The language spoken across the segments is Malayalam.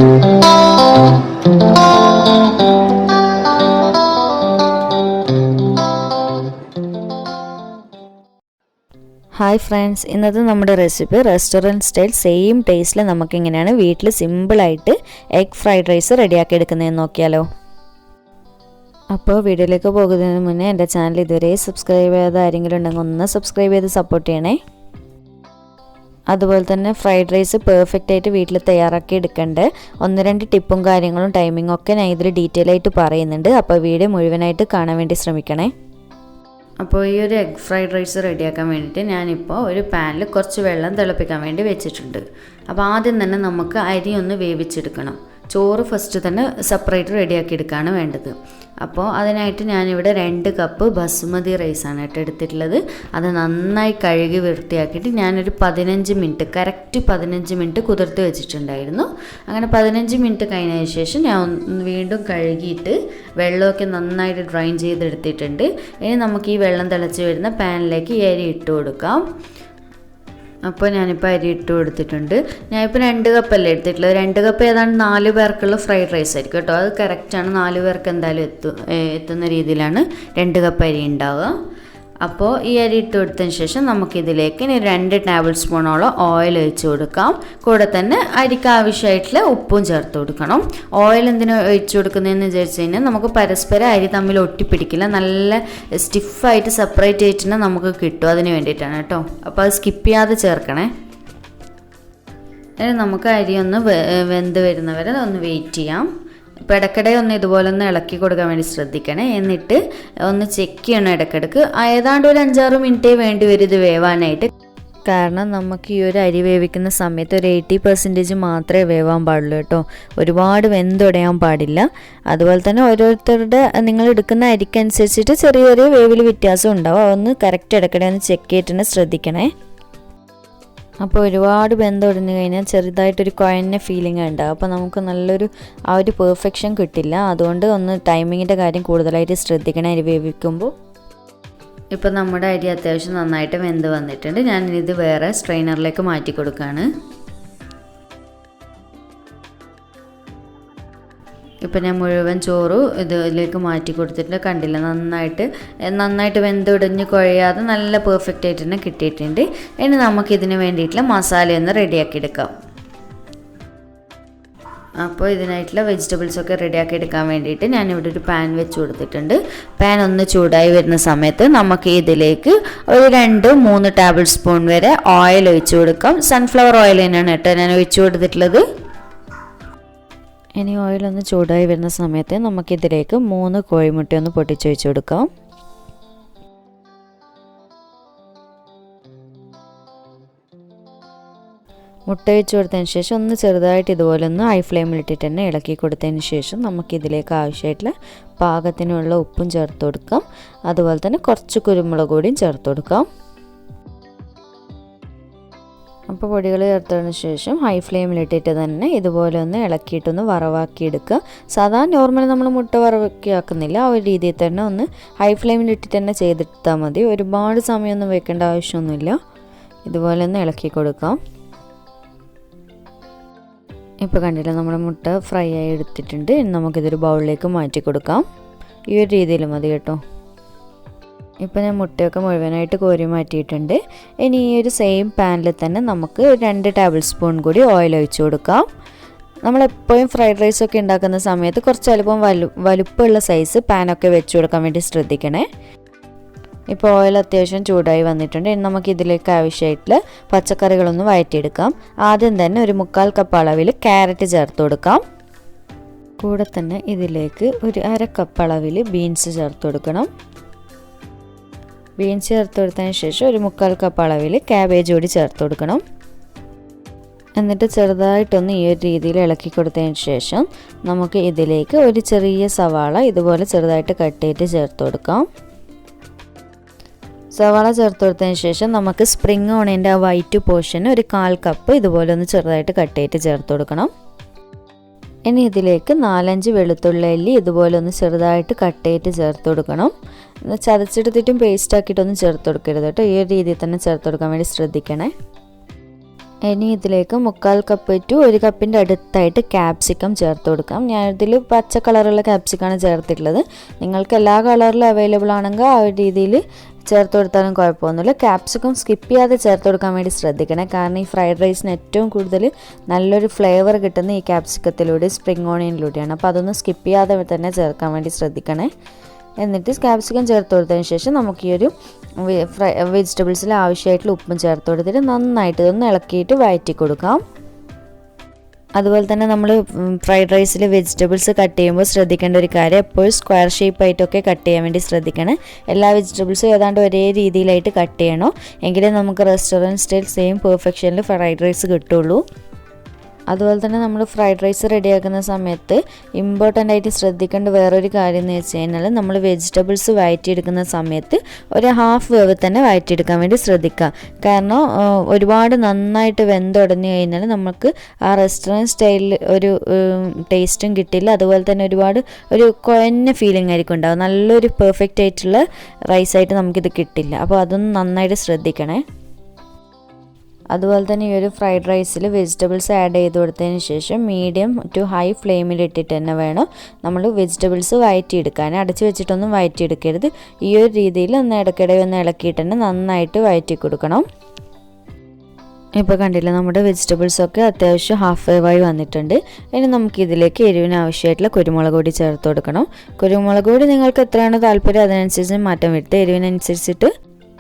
ഹായ് ഫ്രണ്ട്സ്, ഇന്നത്തെ നമ്മുടെ റെസിപ്പി റെസ്റ്റോറൻറ്റ് സ്റ്റൈൽ സെയിം ടേസ്റ്റിൽ നമുക്കിങ്ങനെയാണ് വീട്ടിൽ സിമ്പിളായിട്ട് എഗ് ഫ്രൈഡ് റൈസ് റെഡിയാക്കി എടുക്കുന്നതെന്ന് നോക്കിയാലോ. അപ്പോൾ വീഡിയോയിലേക്ക് പോകുന്നതിന് മുന്നേ എൻ്റെ ചാനൽ ഇതുവരെ സബ്സ്ക്രൈബ് ചെയ്യാതെ ആരെങ്കിലും ഉണ്ടെങ്കിൽ ഒന്ന് സബ്സ്ക്രൈബ് ചെയ്ത് സപ്പോർട്ട് ചെയ്യണേ. അതുപോലെ തന്നെ ഫ്രൈഡ് റൈസ് പെർഫെക്റ്റ് ആയിട്ട് വീട്ടിൽ തയ്യാറാക്കി എടുക്കേണ്ട 1-2 ടിപ്പും കാര്യങ്ങളും ടൈമിങ്ങും ഒക്കെ ഞാൻ ഇതിൽ ഡീറ്റെയിൽ ആയിട്ട് പറയുന്നുണ്ട്. അപ്പോൾ വീഡിയോ മുഴുവനായിട്ട് കാണാൻ വേണ്ടി ശ്രമിക്കണേ. അപ്പോൾ ഈ ഒരു എഗ് ഫ്രൈഡ് റൈസ് റെഡിയാക്കാൻ വേണ്ടിയിട്ട് ഞാനിപ്പോൾ ഒരു പാനിൽ കുറച്ച് വെള്ളം തിളപ്പിക്കാൻ വേണ്ടി വെച്ചിട്ടുണ്ട്. അപ്പോൾ ആദ്യം തന്നെ നമുക്ക് അരി ഒന്ന് വേവിച്ചെടുക്കണം. ചോറ് ഫസ്റ്റ് തന്നെ സെപ്പറേറ്റ് റെഡിയാക്കി എടുക്കുകയാണ് വേണ്ടത്. അപ്പോൾ അതിനായിട്ട് ഞാനിവിടെ 2 കപ്പ് ബസ്മതി റൈസാണ് എടുത്തിട്ടുള്ളത്. അത് നന്നായി കഴുകി വൃത്തിയാക്കിയിട്ട് ഞാനൊരു 15 മിനിറ്റ് കറക്റ്റ് 15 മിനിറ്റ് കുതിർത്ത് വെച്ചിട്ടുണ്ടായിരുന്നു. അങ്ങനെ 15 മിനിറ്റ് കഴിഞ്ഞതിന് ശേഷം ഞാൻ വീണ്ടും കഴുകിയിട്ട് വെള്ളമൊക്കെ നന്നായിട്ട് ഡ്രൈൻ ചെയ്തെടുത്തിട്ടുണ്ട്. ഇനി നമുക്ക് ഈ വെള്ളം തിളച്ച് വരുന്ന പാനിലേക്ക് ഈ അരി ഇട്ട് കൊടുക്കാം. അപ്പോൾ ഞാനിപ്പോൾ അരി ഇട്ട് കൊടുത്തിട്ടുണ്ട്. ഞാനിപ്പോൾ 2 കപ്പല്ലേ എടുത്തിട്ടുള്ളത്. 2 കപ്പ് ഏതാണ്ട് 4 പേർക്കുള്ള ഫ്രൈഡ് റൈസ് ആയിരിക്കും കേട്ടോ. അത് കറക്റ്റാണ്. 4 പേർക്ക് എന്തായാലും എത്തുന്ന രീതിയിലാണ് 2 കപ്പ് അരി ഉണ്ടാവുക. അപ്പോൾ ഈ അരി ഇട്ട് കൊടുത്തതിന് ശേഷം നമുക്കിതിലേക്ക് ഇനി 2 ടേബിൾ സ്പൂണോളം ഓയിൽ ഒഴിച്ച് കൊടുക്കാം. കൂടെ തന്നെ അരിക്ക് ആവശ്യമായിട്ടുള്ള ഉപ്പും ചേർത്ത് കൊടുക്കണം. ഓയിൽ എന്തിനാ ഒഴിച്ച് കൊടുക്കുന്നതെന്ന് വിചാരിച്ചു കഴിഞ്ഞാൽ നമുക്ക് പരസ്പരം അരി തമ്മിൽ ഒട്ടിപ്പിടിക്കില്ല, നല്ല സ്റ്റിഫായിട്ട് സെപ്പറേറ്റ് ആയിട്ട് നമുക്ക് കിട്ടും. അതിന് വേണ്ടിയിട്ടാണ് കേട്ടോ. അപ്പോൾ അത് സ്കിപ്പ് ചെയ്യാതെ ചേർക്കണേ. നമുക്ക് അരി ഒന്ന് വെന്ത് വരുന്നവരെ ഒന്ന് വെയിറ്റ് ചെയ്യാം. ഇപ്പോൾ ഇടയ്ക്കിടെ ഒന്ന് ഇതുപോലെ ഒന്ന് ഇളക്കി കൊടുക്കാൻ വേണ്ടി ശ്രദ്ധിക്കണേ. എന്നിട്ട് ഒന്ന് ചെക്ക് ചെയ്യണം ഇടയ്ക്കിടയ്ക്ക്. ഏതാണ്ട് ഒരു 5-6 മിനിറ്റേ വേണ്ടി വരും ഇത് വേവാനായിട്ട്. കാരണം നമുക്ക് ഈ ഒരു അരി വേവിക്കുന്ന സമയത്ത് ഒരു 80% മാത്രമേ വേവാൻ പാടുള്ളൂ കേട്ടോ. ഒരുപാട് വെന്തുടയാൻ പാടില്ല. അതുപോലെ തന്നെ ഓരോരുത്തരുടെ നിങ്ങൾ എടുക്കുന്ന അരിക്കനുസരിച്ചിട്ട് ചെറിയ ചെറിയ വേവിൽ വ്യത്യാസം ഉണ്ടാവും. അതൊന്ന് കറക്റ്റ് ഇടയ്ക്കിടെ ഒന്ന് ചെക്ക് ചെയ്തിട്ട് ശ്രദ്ധിക്കണേ. അപ്പോൾ ഒരുപാട് വെന്തൊടിഞ്ഞു കഴിഞ്ഞാൽ ചെറുതായിട്ടൊരു കുഴഞ്ഞ ഫീലിംഗ് ഉണ്ടാവും. അപ്പോൾ നമുക്ക് നല്ലൊരു ആ ഒരു പെർഫെക്ഷൻ കിട്ടില്ല. അതുകൊണ്ട് ഒന്ന് ടൈമിങ്ങിൻ്റെ കാര്യം കൂടുതലായിട്ട് ശ്രദ്ധിക്കണം അരി വേവിക്കുമ്പോൾ. ഇപ്പോൾ നമ്മുടെ അരി അത്യാവശ്യം നന്നായിട്ട് വെന്ത് വന്നിട്ടുണ്ട്. ഞാനിത് വേറെ സ്ട്രെയിനറിലേക്ക് മാറ്റി കൊടുക്കുകയാണ്. ഇപ്പം ഞാൻ മുഴുവൻ ചോറ് ഇതിലേക്ക് മാറ്റി കൊടുത്തിട്ട് കണ്ടില്ല, നന്നായിട്ട് വെന്തൊടിഞ്ഞ് കുഴയാതെ നല്ല പെർഫെക്റ്റ് ആയിട്ട് തന്നെ കിട്ടിയിട്ടുണ്ട്. ഇനി നമുക്കിതിന് വേണ്ടിയിട്ടുള്ള മസാലയൊന്ന് റെഡിയാക്കി എടുക്കാം. അപ്പോൾ ഇതിനായിട്ടുള്ള വെജിറ്റബിൾസൊക്കെ റെഡിയാക്കി എടുക്കാൻ വേണ്ടിയിട്ട് ഞാനിവിടെ ഒരു പാൻ വെച്ച് കൊടുത്തിട്ടുണ്ട്. പാൻ ഒന്ന് ചൂടായി വരുന്ന സമയത്ത് നമുക്ക് ഇതിലേക്ക് ഒരു 2-3 ടേബിൾ സ്പൂൺ വരെ ഓയിൽ ഒഴിച്ച് കൊടുക്കാം. സൺഫ്ലവർ ഓയിൽ തന്നെയാണ് കേട്ടോ ഞാൻ ഒഴിച്ച് കൊടുത്തിട്ടുള്ളത്. ഇനി ഓയിലൊന്ന് ചൂടായി വരുന്ന സമയത്ത് നമുക്കിതിലേക്ക് 3 കോഴിമുട്ടയൊന്ന് പൊട്ടിച്ച് വെച്ച് കൊടുക്കാം. മുട്ട വെച്ച് കൊടുത്തതിന് ശേഷം ഒന്ന് ചെറുതായിട്ട് ഇതുപോലെ ഒന്ന് ഹൈ ഫ്ലെയിമിലിട്ടിട്ട് തന്നെ ഇളക്കി കൊടുത്തതിന് ശേഷം നമുക്കിതിലേക്ക് ആവശ്യമായിട്ടുള്ള പാകത്തിനുള്ള ഉപ്പും ചേർത്ത് കൊടുക്കാം. അതുപോലെ തന്നെ കുറച്ച് കുരുമുളക് പൊടിയും ചേർത്ത് കൊടുക്കാം. അപ്പോൾ പൊടികൾ ചേർത്തതിന് ശേഷം ഹൈ ഫ്ലെയിമിലിട്ടിട്ട് തന്നെ ഇതുപോലെ ഒന്ന് ഇളക്കിയിട്ടൊന്ന് വറവാക്കി എടുക്കുക. സാധാരണ നോർമൽ നമ്മൾ മുട്ട വറവാക്കി ആക്കുന്നില്ല, ആ ഒരു രീതിയിൽ തന്നെ ഒന്ന് ഹൈ ഫ്ലെയിമിലിട്ടിട്ട് തന്നെ ചെയ്തെടുത്താൽ മതി. ഒരുപാട് സമയമൊന്നും വെക്കേണ്ട ആവശ്യമൊന്നുമില്ല. ഇതുപോലെ ഒന്ന് ഇളക്കി കൊടുക്കാം. ഇപ്പോൾ കണ്ടില്ല, നമ്മുടെ മുട്ട ഫ്രൈ ആയി എടുത്തിട്ടുണ്ട്. ഇനി നമുക്കിതൊരു ബൗളിലേക്ക് മാറ്റി കൊടുക്കാം. ഈ ഒരു രീതിയിൽ മതി കേട്ടോ. ഇപ്പോൾ ഞാൻ മുട്ടയൊക്കെ മുഴുവനായിട്ട് കോരി മാറ്റിയിട്ടുണ്ട്. ഇനി ഈ ഒരു സെയിം പാനിൽ തന്നെ നമുക്ക് 2 ടേബിൾ സ്പൂൺ കൂടി ഓയിൽ ഒഴിച്ച് കൊടുക്കാം. നമ്മളെപ്പോഴും ഫ്രൈഡ് റൈസൊക്കെ ഉണ്ടാക്കുന്ന സമയത്ത് കുറച്ച് അല്പം വലുപ്പമുള്ള സൈസ് പാനൊക്കെ വെച്ച് കൊടുക്കാൻ വേണ്ടി ശ്രദ്ധിക്കണേ. ഇപ്പോൾ ഓയിൽ അത്യാവശ്യം ചൂടായി വന്നിട്ടുണ്ട്. ഇനി നമുക്ക് ഇതിലേക്ക് ആവശ്യമായിട്ടുള്ള പച്ചക്കറികളൊന്ന് വഴറ്റിയെടുക്കാം. ആദ്യം തന്നെ ഒരു 1/4 കപ്പ് അളവിൽ ക്യാരറ്റ് ചേർത്ത് കൊടുക്കാം. കൂടെ തന്നെ ഇതിലേക്ക് ഒരു 1/2 കപ്പ് അളവിൽ ബീൻസ് ചേർത്ത് കൊടുക്കണം. ബീൻസ് ചേർത്ത് കൊടുത്തതിന് ശേഷം ഒരു 1/4 കപ്പ് അളവിൽ ക്യാബേജ് കൂടി ചേർത്ത് കൊടുക്കണം. എന്നിട്ട് ചെറുതായിട്ടൊന്ന് ഈ ഒരു രീതിയിൽ ഇളക്കി കൊടുത്തതിന് ശേഷം നമുക്ക് ഇതിലേക്ക് ഒരു ചെറിയ സവാള ഇതുപോലെ ചെറുതായിട്ട് കട്ട് ചെയ്ത് ചേർത്ത് കൊടുക്കാം. സവാള ചേർത്ത് കൊടുത്തതിന് ശേഷം നമുക്ക് സ്പ്രിംഗ് ഓണിയൻ്റെ ആ വൈറ്റ് പോർഷന് ഒരു 1/4 കപ്പ് ഇതുപോലെ ഒന്ന് ചെറുതായിട്ട് കട്ട് ചെയ്ത് ചേർത്ത് കൊടുക്കണം. ഇനി ഇതിലേക്ക് 4-5 വെളുത്തുള്ളി അല്ലി ഇതുപോലെ ഒന്ന് ചെറുതായിട്ട് കട്ട് ചെയ്ത് ചേർത്ത് കൊടുക്കണം. ചതച്ചെടുത്തിട്ടും പേസ്റ്റ് ആക്കിയിട്ടൊന്നും ചേർത്ത് കൊടുക്കരുത് കേട്ടോ. ഈ ഒരു രീതിയിൽ തന്നെ ചേർത്ത് കൊടുക്കാൻ വേണ്ടി ശ്രദ്ധിക്കണേ. ഇനി ഇതിലേക്ക് 1/4 കപ്പ് ടു 1 കപ്പിൻ്റെ അടുത്തായിട്ട് ക്യാപ്സിക്കം ചേർത്ത് കൊടുക്കാം. ഞാനിതിൽ പച്ച കളറുള്ള ക്യാപ്സിക്കാണ് ചേർത്തിട്ടുള്ളത്. നിങ്ങൾക്ക് എല്ലാ കളറിലും അവൈലബിൾ ആണെങ്കിൽ ആ ഒരു രീതിയിൽ ചേർത്ത് കൊടുത്താലും കുഴപ്പമൊന്നുമില്ല. ക്യാപ്സിക്കം സ്കിപ്പ് ചെയ്യാതെ ചേർത്ത് കൊടുക്കാൻ വേണ്ടി ശ്രദ്ധിക്കണേ. കാരണം ഈ ഫ്രൈഡ് റൈസിന് ഏറ്റവും കൂടുതൽ നല്ലൊരു ഫ്ലേവർ കിട്ടുന്ന ഈ ക്യാപ്സിക്കത്തിലൂടെ സ്പ്രിംഗ് ഓണിയനിലൂടെയാണ്. അപ്പോൾ അതൊന്ന് സ്കിപ്പ് ചെയ്യാതെ തന്നെ ചേർക്കാൻ വേണ്ടി ശ്രദ്ധിക്കണേ. എന്നിട്ട് ക്യാപ്സിക്കം ചേർത്ത് കൊടുത്തതിന് ശേഷം നമുക്ക് ഈ ഒരു വെജിറ്റബിൾസിൽ ആവശ്യമായിട്ടുള്ള ഉപ്പും ചേർത്ത് കൊടുത്തിട്ട് നന്നായിട്ട് ഇതൊന്ന് ഇളക്കിയിട്ട് വഴറ്റി കൊടുക്കാം. അതുപോലെ തന്നെ നമ്മൾ ഫ്രൈഡ് റൈസിൽ വെജിറ്റബിൾസ് കട്ട് ചെയ്യുമ്പോൾ ശ്രദ്ധിക്കേണ്ട ഒരു കാര്യം, എപ്പോഴും സ്ക്വയർ ഷേപ്പായിട്ടൊക്കെ കട്ട് ചെയ്യാൻ വേണ്ടി ശ്രദ്ധിക്കണം. എല്ലാ വെജിറ്റബിൾസും ഏതാണ്ട് ഒരേ രീതിയിലായിട്ട് കട്ട് ചെയ്യണം. എങ്കിലേ നമുക്ക് റെസ്റ്റോറൻറ്റ് സ്റ്റൈൽ സെയിം പെർഫെക്ഷനിൽ ഫ്രൈഡ് റൈസ് കിട്ടുള്ളൂ. അതുപോലെ തന്നെ നമ്മൾ ഫ്രൈഡ് റൈസ് റെഡിയാക്കുന്ന സമയത്ത് ഇമ്പോർട്ടൻ്റ് ആയിട്ട് ശ്രദ്ധിക്കേണ്ട വേറൊരു കാര്യം എന്ന് വെച്ച് കഴിഞ്ഞാൽ, നമ്മൾ വെജിറ്റബിൾസ് വഴറ്റിയെടുക്കുന്ന സമയത്ത് ഒരു ഹാഫ് വേവ് തന്നെ വഴറ്റിയെടുക്കാൻ വേണ്ടി ശ്രദ്ധിക്കുക. കാരണം ഒരുപാട് നന്നായിട്ട് വെന്തുടഞ്ഞു കഴിഞ്ഞാൽ നമുക്ക് ആ റെസ്റ്റോറൻറ്റ് സ്റ്റൈലിൽ ഒരു ടേസ്റ്റും കിട്ടില്ല. അതുപോലെ തന്നെ ഒരുപാട് ഒരു കുഴഞ്ഞ ഫീലിംഗ് ആയിരിക്കും ഉണ്ടാകും. നല്ലൊരു പെർഫെക്റ്റ് ആയിട്ടുള്ള റൈസായിട്ട് നമുക്കിത് കിട്ടില്ല. അപ്പോൾ അതൊന്ന് നന്നായിട്ട് ശ്രദ്ധിക്കണേ. അതുപോലെ തന്നെ ഈ ഒരു ഫ്രൈഡ് റൈസിൽ വെജിറ്റബിൾസ് ആഡ് ചെയ്ത് കൊടുത്തതിന് ശേഷം മീഡിയം ടു ഹൈ ഫ്ലെയിമിൽ ഇട്ടിട്ട് തന്നെ വേണം നമ്മൾ വെജിറ്റബിൾസ് വഴറ്റിയെടുക്കാൻ. അടച്ച് വെച്ചിട്ടൊന്നും വഴറ്റിയെടുക്കരുത്. ഈ ഒരു രീതിയിൽ ഒന്ന് ഇടയ്ക്കിടെ ഒന്ന് ഇളക്കിയിട്ട് തന്നെ നന്നായിട്ട് വഴറ്റി കൊടുക്കണം. ഇപ്പോൾ കണ്ടില്ല, നമ്മുടെ വെജിറ്റബിൾസൊക്കെ അത്യാവശ്യം ഹാഫ് വേവായി വന്നിട്ടുണ്ട്. ഇനി നമുക്കിതിലേക്ക് എരിവിന് ആവശ്യമായിട്ടുള്ള കുരുമുളക് പൊടി ചേർത്ത് കൊടുക്കണം. കുരുമുളക് പൊടി നിങ്ങൾക്ക് എത്രയാണ് താല്പര്യം അതിനനുസരിച്ച് മാറ്റം വരുത്തുക. എരിവിനനുസരിച്ചിട്ട്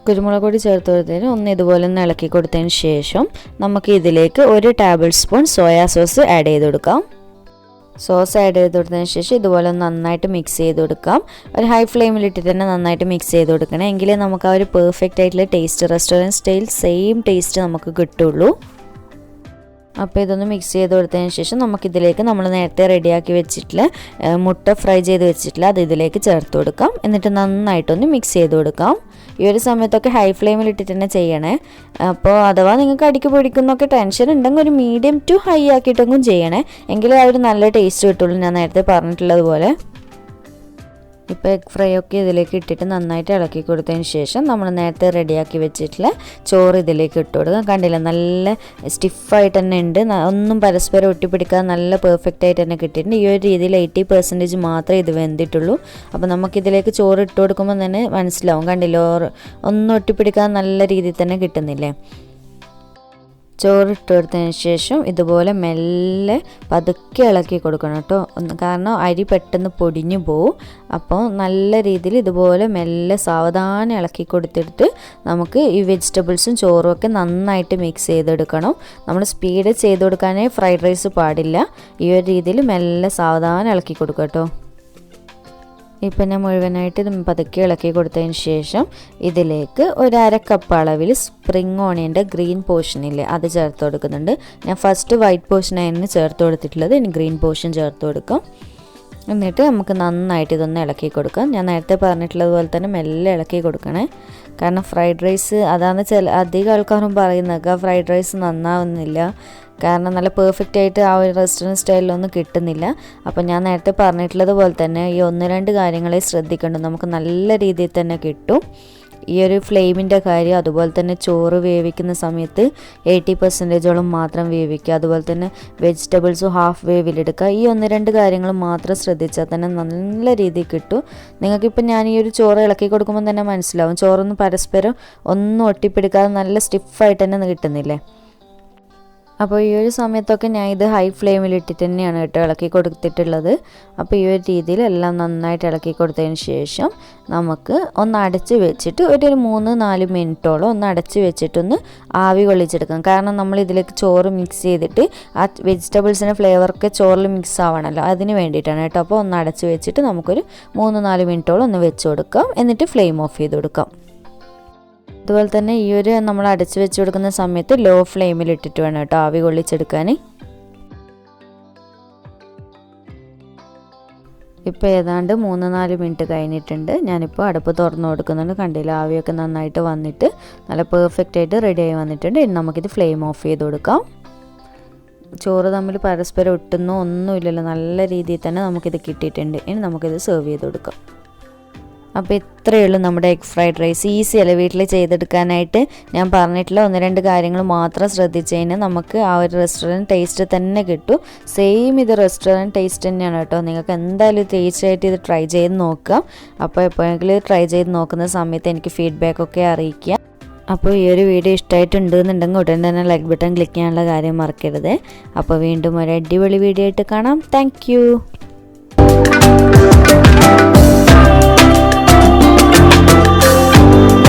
കുരുമുളക് പൊടി ചേർത്ത് കൊടുത്തതിന് ഒന്ന് ഇതുപോലെ ഒന്ന് ഇളക്കി കൊടുത്തതിന് ശേഷം നമുക്ക് ഇതിലേക്ക് 1 table spoon soya sauce add ചെയ്ത് കൊടുക്കാം. സോസ് ആഡ് ചെയ്ത് കൊടുത്തതിന് ശേഷം ഇതുപോലെ ഒന്ന് നന്നായിട്ട് മിക്സ് ചെയ്ത് കൊടുക്കാം. ഒരു ഹൈ ഫ്ലെയിമിലിട്ടിട്ട് തന്നെ നന്നായിട്ട് മിക്സ് ചെയ്ത് കൊടുക്കണം. എങ്കിലേ നമുക്ക് ആ ഒരു പെർഫെക്റ്റ് ആയിട്ടുള്ള taste, restaurant style same taste നമുക്ക് കിട്ടുള്ളൂ. അപ്പോൾ ഇതൊന്ന് മിക്സ് ചെയ്ത് കൊടുത്തതിന് ശേഷം നമുക്കിതിലേക്ക് നമ്മൾ നേരത്തെ റെഡിയാക്കി വെച്ചിട്ടുള്ള മുട്ട ഫ്രൈ ചെയ്ത് വെച്ചിട്ടുള്ള അത് ഇതിലേക്ക് ചേർത്ത് കൊടുക്കാം. എന്നിട്ട് നന്നായിട്ടൊന്ന് മിക്സ് ചെയ്ത് കൊടുക്കാം. ഈ ഒരു സമയത്തൊക്കെ ഹൈ ഫ്ലെയിമിൽ ഇട്ടിട്ട് തന്നെ ചെയ്യണേ. അപ്പോൾ അഥവാ നിങ്ങൾക്ക് അടിക്ക് പിടിക്കുന്നൊക്കെ ടെൻഷൻ ഉണ്ടെങ്കിൽ ഒരു മീഡിയം ടു ഹൈ ആക്കിയിട്ടെങ്കിലും ചെയ്യണേ. എങ്കിലേ ആ ഒരു നല്ല ടേസ്റ്റ് കിട്ടുള്ളൂ, ഞാൻ നേരത്തെ പറഞ്ഞിട്ടുള്ളത് പോലെ. ഇപ്പോൾ എഗ് ഫ്രൈ ഒക്കെ ഇതിലേക്ക് ഇട്ടിട്ട് നന്നായിട്ട് ഇളക്കി കൊടുത്തതിന് ശേഷം നമ്മൾ നേരത്തെ റെഡിയാക്കി വെച്ചിട്ടുള്ള ചോറ് ഇതിലേക്ക് ഇട്ട് കൊടുക്കാം. കണ്ടില്ല, നല്ല സ്റ്റിഫായിട്ട് തന്നെ ഉണ്ട്. ഒന്നും പരസ്പരം ഒട്ടിപ്പിടിക്കാതെ നല്ല പെർഫെക്റ്റ് ആയിട്ട് തന്നെ കിട്ടിയിട്ടുണ്ട്. ഈ ഒരു രീതിയിൽ 80% മാത്രമേ ഇത് വെന്തിട്ടുള്ളൂ. അപ്പോൾ നമുക്കിതിലേക്ക് ചോറ് ഇട്ട് കൊടുക്കുമ്പോൾ തന്നെ മനസ്സിലാവും. കണ്ടില്ലോ, ഒന്നും ഒട്ടിപ്പിടിക്കാതെ നല്ല രീതിയിൽ തന്നെ കിട്ടുന്നില്ലേ. ചോറിട്ട് കൊടുത്തതിന് ശേഷം ഇതുപോലെ മെല്ലെ പതുക്കെ ഇളക്കി കൊടുക്കണം കേട്ടോ. കാരണം അരി പെട്ടെന്ന് പൊടിഞ്ഞു പോവും. അപ്പോൾ നല്ല രീതിയിൽ ഇതുപോലെ മെല്ലെ സാവധാനം ഇളക്കി കൊടുത്തിട്ട് നമുക്ക് ഈ വെജിറ്റബിൾസും ചോറും ഒക്കെ നന്നായിട്ട് മിക്സ് ചെയ്തെടുക്കണം. നമ്മൾ സ്പീഡ് ചെയ്ത് കൊടുക്കാനേ ഫ്രൈഡ് റൈസ് പാടില്ല. ഈ ഒരു രീതിയിൽ മെല്ലെ സാവധാനം ഇളക്കി കൊടുക്കുക കേട്ടോ. ഇപ്പം ഞാൻ മുഴുവനായിട്ട് ഇത് പതുക്കെ ഇളക്കി കൊടുത്തതിന് ശേഷം ഇതിലേക്ക് 1/2 കപ്പ് അളവിൽ സ്പ്രിംഗ് ഓണിയൻ്റെ ഗ്രീൻ പോർഷനില്ലേ അത് ചേർത്ത് കൊടുക്കുന്നുണ്ട്. ഞാൻ ഫസ്റ്റ് വൈറ്റ് പോർഷനായിരുന്നു ചേർത്ത് കൊടുത്തിട്ടുള്ളത്. ഇനി ഗ്രീൻ പോർഷൻ ചേർത്ത് കൊടുക്കാം. എന്നിട്ട് നമുക്ക് നന്നായിട്ട് ഇതൊന്ന് ഇളക്കി കൊടുക്കാം. ഞാൻ നേരത്തെ പറഞ്ഞിട്ടുള്ളത് പോലെ തന്നെ മെല്ലെ ഇളക്കി കൊടുക്കണേ. കാരണം ഫ്രൈഡ് റൈസ് അതാണ് അധികം ആൾക്കാരും പറയുന്നത്, ഫ്രൈഡ് റൈസ് നന്നാവുന്നില്ല, കാരണം നല്ല പെർഫെക്റ്റ് ആയിട്ട് ആ ഒരു റെസ്റ്റോറൻറ്റ് സ്റ്റൈലിലൊന്നും കിട്ടുന്നില്ല. അപ്പോൾ ഞാൻ നേരത്തെ പറഞ്ഞിട്ടുള്ളത് പോലെ തന്നെ ഈ 1-2 കാര്യങ്ങളെ ശ്രദ്ധിക്കേണ്ടു, നമുക്ക് നല്ല രീതിയിൽ തന്നെ കിട്ടും. ഈ ഒരു ഫ്ലെയിമിൻ്റെ കാര്യം, അതുപോലെ തന്നെ ചോറ് വേവിക്കുന്ന സമയത്ത് 80% മാത്രം വേവിക്കുക. അതുപോലെ തന്നെ വെജിറ്റബിൾസും ഹാഫ് വേവിലെടുക്കുക. ഈ 1-2 കാര്യങ്ങൾ മാത്രം ശ്രദ്ധിച്ചാൽ തന്നെ നല്ല രീതിയിൽ കിട്ടും. നിങ്ങൾക്കിപ്പോൾ ഞാൻ ഈ ഒരു ചോറ് ഇളക്കി കൊടുക്കുമ്പോൾ തന്നെ മനസ്സിലാവും, ചോറൊന്നും പരസ്പരം ഒന്നും ഒട്ടിപ്പിടിക്കാതെ നല്ല സ്റ്റിഫായിട്ട് തന്നെ കിട്ടുന്നില്ലേ. അപ്പോൾ ഈ ഒരു സമയത്തൊക്കെ ഞാൻ ഇത് ഹൈ ഫ്ലെയിമിലിട്ടിട്ട് തന്നെയാണ് കേട്ടോ ഇളക്കി കൊടുത്തിട്ടുള്ളത്. അപ്പോൾ ഈ ഒരു രീതിയിൽ എല്ലാം നന്നായിട്ട് ഇളക്കി കൊടുത്തതിന് ശേഷം നമുക്ക് ഒന്ന് അടച്ച് വെച്ചിട്ട് ഒരു 3-4 മിനിറ്റോളം ഒന്ന് അടച്ച് വെച്ചിട്ടൊന്ന് ആവി കൊള്ളിച്ചെടുക്കാം. കാരണം നമ്മൾ ഇതിലേക്ക് ചോറ് മിക്സ് ചെയ്തിട്ട് ആ വെജിറ്റബിൾസിൻ്റെ ഫ്ലേവറൊക്കെ ചോറിൽ മിക്സ് ആവണമല്ലോ, അതിന് വേണ്ടിയിട്ടാണ് കേട്ടോ. അപ്പോൾ ഒന്ന് അടച്ച് വെച്ചിട്ട് നമുക്കൊരു 3-4 മിനിറ്റോളം ഒന്ന് വെച്ച് കൊടുക്കാം. എന്നിട്ട് ഫ്ലെയിം ഓഫ് ചെയ്ത് കൊടുക്കാം. അതുപോലെ തന്നെ ഈ ഒരു നമ്മൾ അടച്ചു വെച്ച് കൊടുക്കുന്ന സമയത്ത് ലോ ഫ്ലെയിമിൽ ഇട്ടിട്ട് വേണം കേട്ടോ ആവി കൊള്ളിച്ചെടുക്കാൻ. ഇപ്പോൾ ഏതാണ്ട് 3-4 മിനിറ്റ് കഴിഞ്ഞിട്ടുണ്ട്. ഞാനിപ്പോൾ അടുപ്പ് തുറന്ന് കൊടുക്കുന്നുണ്ട്. കണ്ടില്ല, ആവിയൊക്കെ നന്നായിട്ട് വന്നിട്ട് നല്ല പെർഫെക്റ്റ് ആയിട്ട് റെഡിയായി വന്നിട്ടുണ്ട്. ഇനി നമുക്കിത് ഫ്ലെയിം ഓഫ് ചെയ്ത് കൊടുക്കാം. ചോറ് തമ്മിൽ പരസ്പരം ഒട്ടുന്നോ ഒന്നുമില്ലല്ലോ, നല്ല രീതിയിൽ തന്നെ നമുക്കിത് കിട്ടിയിട്ടുണ്ട്. ഇനി നമുക്കിത് സെർവ് ചെയ്ത് കൊടുക്കാം. അപ്പോൾ ഇത്രയേ ഉള്ളൂ നമ്മുടെ എഗ് ഫ്രൈഡ് റൈസ്. ഈസി അല്ലേ വീട്ടിൽ ചെയ്തെടുക്കാനായിട്ട്. ഞാൻ പറഞ്ഞിട്ടുള്ള 1-2 കാര്യങ്ങൾ മാത്രം ശ്രദ്ധിച്ച് കഴിഞ്ഞാൽ നമുക്ക് ആ ഒരു റെസ്റ്റോറൻറ്റ് ടേസ്റ്റ് തന്നെ കിട്ടും. സെയിം ഇത് റെസ്റ്റോറൻറ്റ് ടേസ്റ്റ് തന്നെയാണ് കേട്ടോ. നിങ്ങൾക്ക് എന്തായാലും തീർച്ചയായിട്ടും ഇത് ട്രൈ ചെയ്ത് നോക്കുക. അപ്പോൾ എപ്പോഴെങ്കിലും ട്രൈ ചെയ്ത് നോക്കുന്ന സമയത്ത് എനിക്ക് ഫീഡ്ബാക്കൊക്കെ അറിയിക്കുക. അപ്പോൾ ഈ ഒരു വീഡിയോ ഇഷ്ടമായിട്ടുണ്ടെന്നുണ്ടെങ്കിൽ ഉടൻ തന്നെ ലൈക്ക് ബട്ടൺ ക്ലിക്ക് ചെയ്യാനുള്ള കാര്യം മറക്കരുത്. അപ്പോൾ വീണ്ടും ഒരു അടിപൊളി വീഡിയോ ആയിട്ട് കാണാം. താങ്ക്